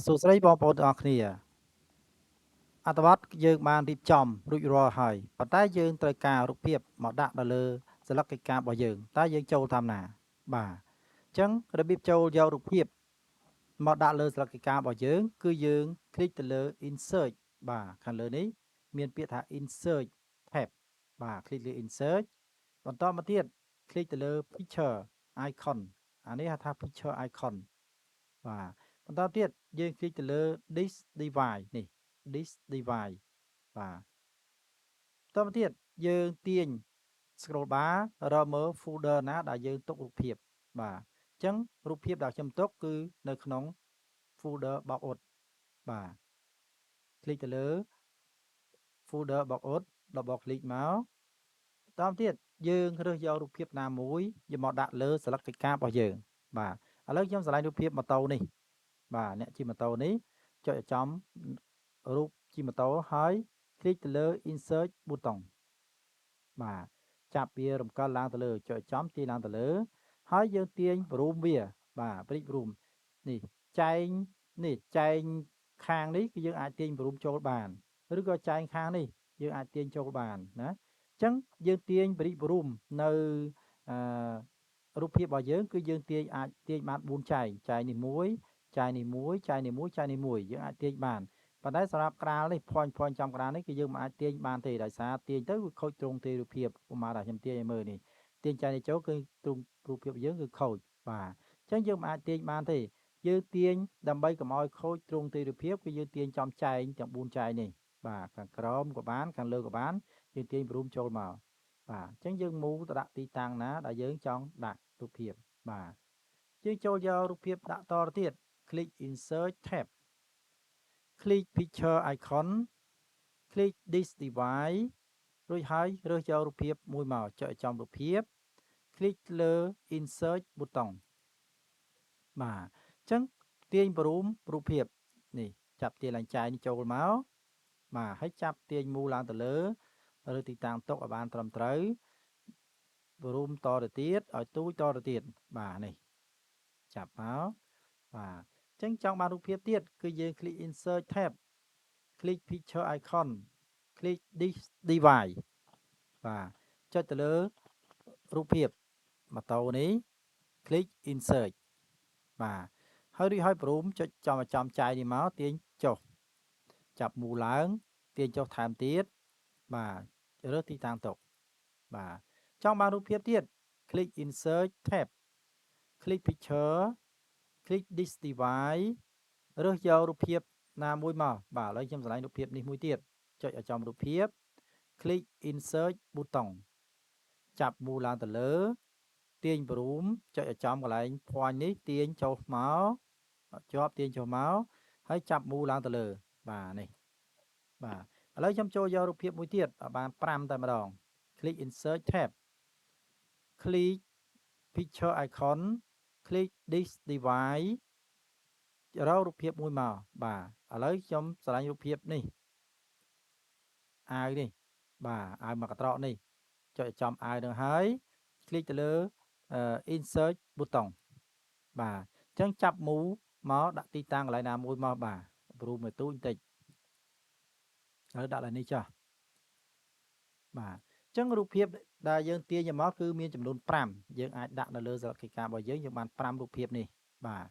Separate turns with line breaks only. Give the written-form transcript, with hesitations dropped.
សួស្តីបងប្អូនទាំងអស់គ្នាអត្ថបទយើងបានរៀបចំរួចរាល់ហើយប៉ុន្តែយើងត្រូវការរូបភាពមកដាក់នៅលើសិលឹកកិច្ចការរបស់យើងតើយើងចូលតាមណាបាទអញ្ចឹងរបៀបចូលយករូបភាពមកដាក់លើសិលឹកកិច្ចការរបស់យើងគឺយើងคลิกទៅលើ insert បាទខាងលើនេះមានពាក្យថា insert tab បាទคลิกលើ insert បន្តមកទៀតคลิกទៅលើ picture icon អានេះហៅថា picture icon បាទបន្តទៀតយើងคลิกទៅលើ this device នេះ this device បាទបន្តមកទៀតយើងទាញ scroll bar រកមើល folder ណាដែលយើងទុករូបភាពបាទអញ្ចឹងរូបភាពដែលខ្ញុំទុកគឺនៅក្នុង folder បោកអ៊ុតបាទคลิกទៅលើ folder បោកអ៊ុតដល់បោកคลิกមកបន្តទៀតយើងរើសយករូបភាពណាមួយយកមកដាក់លើសិលឹកកិច្ចការរបស់យើងបាទឥឡូវខ្ញុំឆ្លាញ់រូបភាពម៉ូតូនេះបាទអ្នកជិះម៉ូតូនេះចុចចំរូបជិះម៉ូតូហើយคลิกទៅលើ insert button បាទចាប់វារំកិលឡើងទៅលើចុចចំទាញឡើងទៅលើហើយយើងទាញប្រូមវាបាទព្រិចប្រូមនេះចែងនេះចែងខាងនេះគឺយើងអាចទាញប្រូមចូលបានឬក៏ចែងខាងនេះយើងអាចទាញចូលបានណាអញ្ចឹងយើងទាញព្រិចប្រូមនៅអឺរូបភាពរបស់យើងគឺយើងទាញអាចទាញបាន4ចែងចែងនេះមួយចែងនេះមួយចែងនេះមួយចែងនេះមួយយើងអាចទាញបានប៉ុន្តែសម្រាប់ក្រាលនេះpoint ចំក្រាលនេះគឺយើងមិនអាចទាញបានទេដោយសារទាញទៅវាខូចទ្រង់ទ្រាយរូបភាពឧមាថាខ្ញុំទាញឲ្យមើលនេះទាញចែងនេះចូលគឺទ្រង់រូបភាពយើងគឺខូចបាទអញ្ចឹងយើងមិនអាចទាញបានទេយើងទាញដើម្បីកុំឲ្យខូចទ្រង់ទ្រាយរូបភាពគឺយើងទាញចំចែងទាំង4ចែងនេះបាទខាងក្រោមក៏បានខាងលើក៏បានយើងទាញប្រូមចូលមកបាទអញ្ចឹងយើងមូលទៅដាក់ទីតាំងណាដែលយើងចង់ដាក់រូបភាពបាទយើងចូលយករូបភាពដាក់តទៅទៀត click insert tab click picture icon click this device រួចហើយរើសយករូបភាពមួយមកចុចចំរូបភាព click លើ insert button បាទអញ្ចឹងទាញប្រូមរូបភាពនេះចាប់ទាញឡើងចែងចូលមកបាទហើយចាប់ទាញមូលឡើងទៅលើឬទីតាំងទុកឲ្យបានត្រឹមត្រូវប្រូមតទៅទៀតឲ្យទូចតទៅទៀតបាទនេះចាប់មកបាទអញ្ចឹងចង់បានរូបភាពទៀតគឺយើង click insert tab click picture icon click this device បាទចុចទៅលើរូបភាពម៉ូតូនេះ click insert បាទហើយរួចហើយប្រូមចុចចំចាយនេះមកទាញចុះចាប់មូលឡើងទាញចុះថែមទៀតបាទរើសទីតាំងទុកបាទចង់បានរូបភាពទៀត click insert tab click picture click this device រើសយករូបភាពណាមួយមកបាទឥឡូវខ្ញុំឆ្លាញ់រូបភាពនេះមួយទៀតចុចឲ្យចំរូបភាព click insert button ចាប់មូលឡើងទៅលើទាញប្រូមចុចឲ្យចំកន្លែង point នេះទាញចុះមកជាប់ទាញចុះមកហើយចាប់មូលឡើងទៅលើបាទនេះបាទឥឡូវខ្ញុំចូលយករូបភាពមួយទៀតឲ្យបាន5តែម្ដង click insert tab click picture icon click this device រករូបភាពមួយមកបាទឥឡូវខ្ញុំឆ្លាញ់រូបភាពនេះអាវនេះបាទអាវមួយកត្រកនេះចុចចំអាវនឹងហើយคลิกទៅលើinsert button បាទអញ្ចឹងចាប់មូមកដាក់ទីតាំងកន្លែងណាមួយមកបាទប្រូមឲ្យទូចបន្តិចហើយដាក់ឡើងនេះចុះបាទអញ្ចឹងរូបភាពដែលយើងទាញមកគឺមានចំនួន5យើងអាចដាក់នៅលើសកម្មភាពរបស់យើងបាន5រូបភាពនេះបាទ